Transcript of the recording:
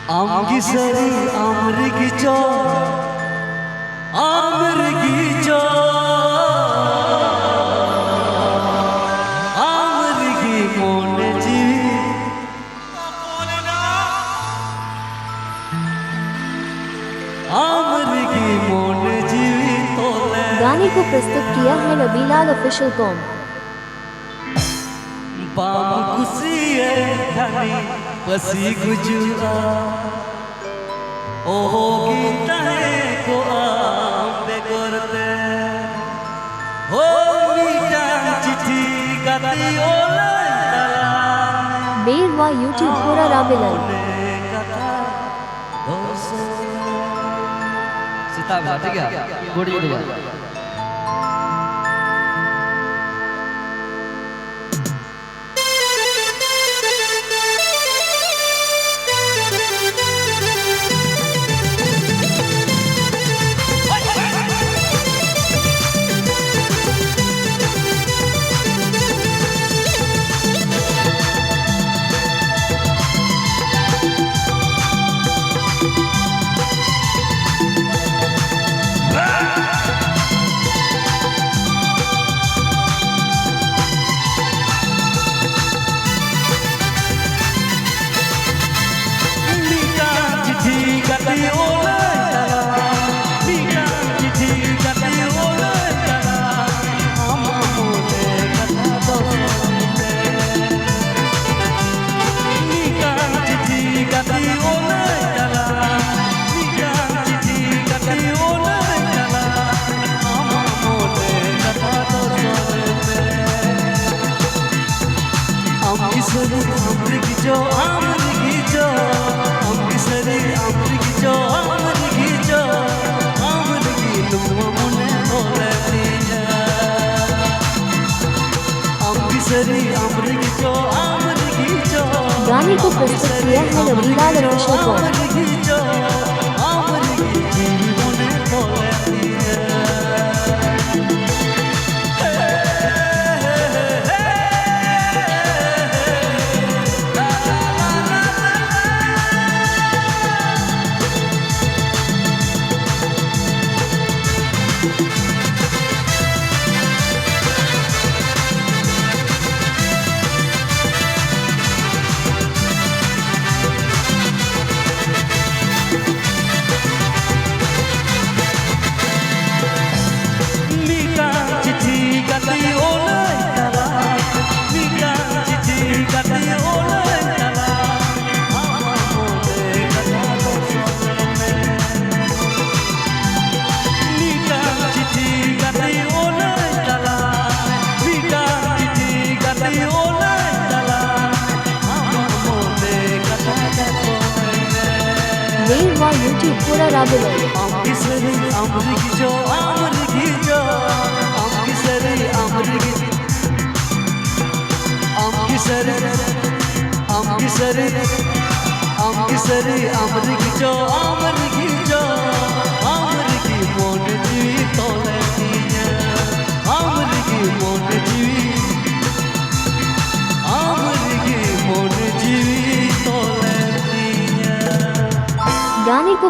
Amgisari amrigicho amrigi moneji amrigi moneji tole। गाने को प्रस्तुत किया है नबीलाल ऑफिशियल कॉम। बाम कुसिए धनी पसी गुजुआ ओहो गीता है को आंबे करते हो मीठा चिट्ठी गाती ओला बेरवा यूट्यूब पूरा रामिलन सीता ठीक है गोड़ी दुआ गाने को प्रस्तुत किया है नबीलाल ऑफिशियल कॉम। बेरवा यूट्यूब पूरा रामिलन गाने को